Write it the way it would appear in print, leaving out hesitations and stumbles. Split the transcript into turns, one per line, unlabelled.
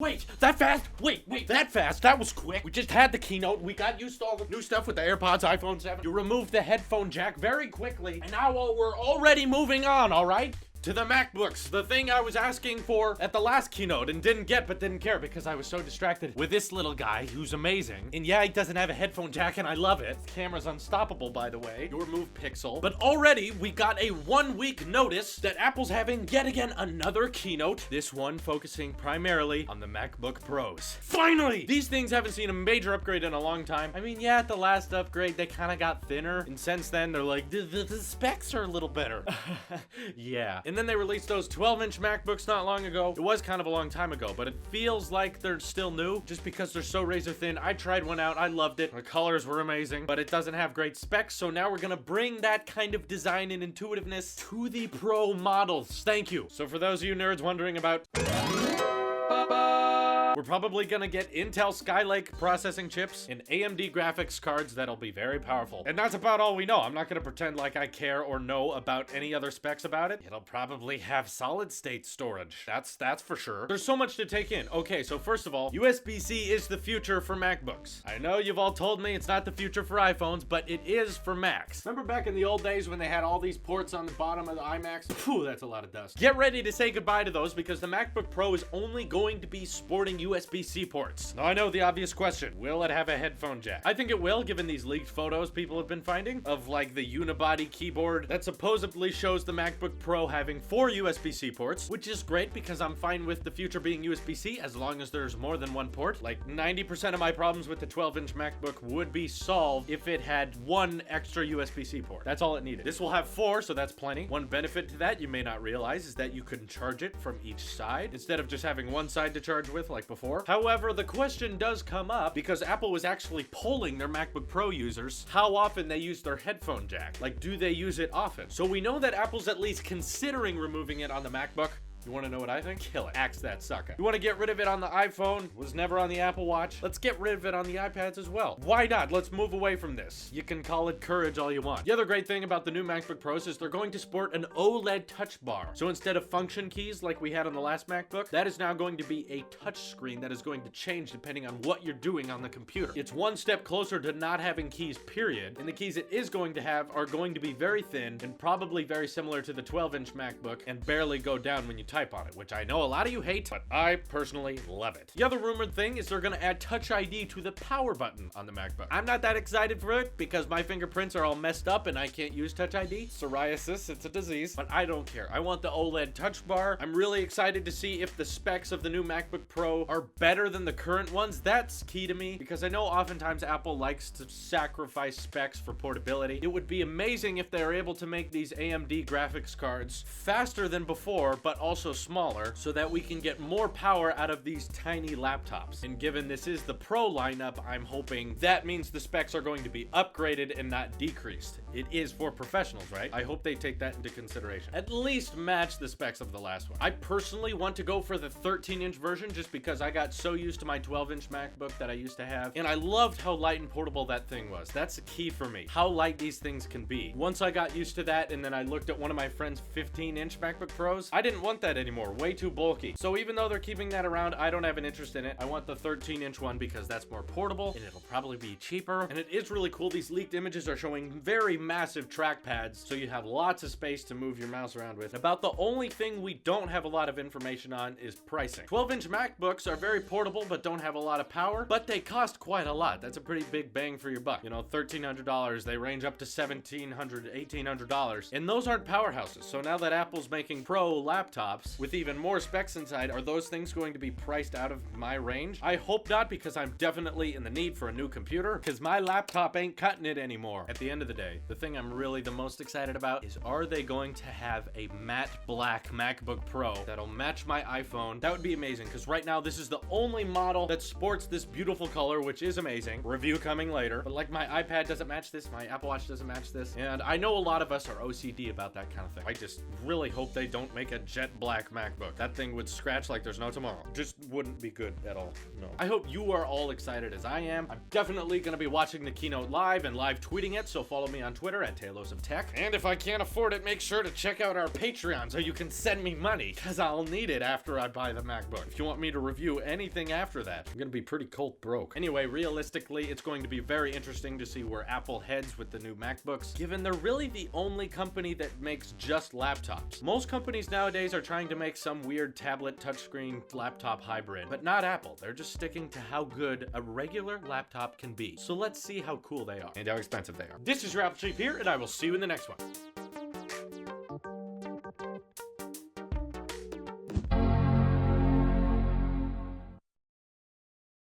Wait, that fast? Wait, that fast? That was quick. We just had the keynote. We got used to all the new stuff with the AirPods, iPhone 7. You removed the headphone jack very quickly, and now we're already moving on, all right? To the MacBooks, the thing I was asking for at the last keynote and didn't get but didn't care because I was so distracted with this little guy who's amazing. And yeah, he doesn't have a headphone jack and I love it. His camera's unstoppable, by the way. Your move, Pixel. But already we got a 1-week notice that Apple's having yet again another keynote. This one focusing primarily on the MacBook Pros. Finally! These things haven't seen a major upgrade in a long time. I mean, yeah, at the last upgrade, they kind of got thinner. And since then, they're like, the specs are a little better. Yeah. And then they released those 12-inch MacBooks not long ago. It was kind of a long time ago, but it feels like they're still new just because they're so razor thin. I tried one out. I loved it. The colors were amazing, but it doesn't have great specs. So now we're going to bring that kind of design and intuitiveness to the Pro models. Thank you. So for those of you nerds wondering about... We're probably gonna get Intel Skylake processing chips and AMD graphics cards that'll be very powerful. And that's about all we know. I'm not gonna pretend like I care or know about any other specs about it. It'll probably have solid state storage. That's for sure. There's so much to take in. Okay, so first of all, USB-C is the future for MacBooks. I know you've all told me it's not the future for iPhones, but it is for Macs. Remember back in the old days when they had all these ports on the bottom of the iMacs? Phew, that's a lot of dust. Get ready to say goodbye to those because the MacBook Pro is only going to be sporting USB-C ports. Now I know the obvious question, will it have a headphone jack? I think it will, given these leaked photos people have been finding of like the unibody keyboard that supposedly shows the MacBook Pro having 4 USB-C ports, which is great because I'm fine with the future being USB-C as long as there's more than one port. Like 90% of my problems with the 12-inch MacBook would be solved if it had 1 extra USB-C port. That's all it needed. This will have 4, so that's plenty. One benefit to that you may not realize is that you can charge it from each side instead of just having one side to charge with like before. However, the question does come up because Apple was actually polling their MacBook Pro users how often they use their headphone jack. Like, do they use it often? So we know that Apple's at least considering removing it on the MacBook. You want to know what I think? Kill it. Axe that sucker. You want to get rid of it on the iPhone? Was never on the Apple Watch? Let's get rid of it on the iPads as well. Why not? Let's move away from this. You can call it courage all you want. The other great thing about the new MacBook Pros is they're going to sport an OLED touch bar. So instead of function keys like we had on the last MacBook, that is now going to be a touch screen that is going to change depending on what you're doing on the computer. It's one step closer to not having keys, period. And the keys it is going to have are going to be very thin and probably very similar to the 12-inch MacBook and barely go down when you type on it, which I know a lot of you hate, but I personally love it. The other rumored thing is they're gonna add Touch ID to the power button on the MacBook. I'm not that excited for it because my fingerprints are all messed up and I can't use Touch ID. Psoriasis, it's a disease, but I don't care. I want the OLED touch bar. I'm really excited to see if the specs of the new MacBook Pro are better than the current ones. That's key to me because I know oftentimes Apple likes to sacrifice specs for portability. It would be amazing if they were able to make these AMD graphics cards faster than before, but also smaller, so that we can get more power out of these tiny laptops. And given this is the Pro lineup, I'm hoping that means the specs are going to be upgraded and not decreased. It is for professionals, right? I hope they take that into consideration. At least match the specs of the last one. I personally want to go for the 13-inch version just because I got so used to my 12-inch MacBook that I used to have, and I loved how light and portable that thing was. That's the key for me, how light these things can be. Once I got used to that, and then I looked at one of my friend's 15-inch MacBook Pros, I didn't want that anymore. Way too bulky. So even though they're keeping that around, I don't have an interest in it. I want the 13-inch one because that's more portable and it'll probably be cheaper. And it is really cool. These leaked images are showing very massive trackpads, so you have lots of space to move your mouse around with. About the only thing we don't have a lot of information on is pricing. 12-inch MacBooks are very portable but don't have a lot of power, but they cost quite a lot. That's a pretty big bang for your buck. You know, $1,300. They range up to $1,700, $1,800. And those aren't powerhouses. So now that Apple's making Pro laptops with even more specs inside, are those things going to be priced out of my range? I hope not, because I'm definitely in the need for a new computer because my laptop ain't cutting it anymore. At the end of the day, the thing I'm really the most excited about is, are they going to have a matte black MacBook Pro that'll match my iPhone? That would be amazing because right now this is the only model that sports this beautiful color, which is amazing. Review coming later. But like my iPad doesn't match this, my Apple Watch doesn't match this, and I know a lot of us are OCD about that kind of thing. I just really hope they don't make a jet black black MacBook. That thing would scratch like there's no tomorrow. Just wouldn't be good at all. No. I hope you are all excited as I am. I'm definitely gonna be watching the keynote live and live tweeting it, so follow me on Twitter at Tailosive Tech. And if I can't afford it, make sure to check out our Patreon so you can send me money, because I'll need it after I buy the MacBook. If you want me to review anything after that, I'm gonna be pretty cold broke. Anyway, realistically, it's going to be very interesting to see where Apple heads with the new MacBooks, given they're really the only company that makes just laptops. Most companies nowadays are trying to make some weird tablet touchscreen laptop hybrid, but not Apple. They're just sticking to how good a regular laptop can be. So let's see how cool they are and how expensive they are. This is your Apple Chief here, and I will see you in the next one.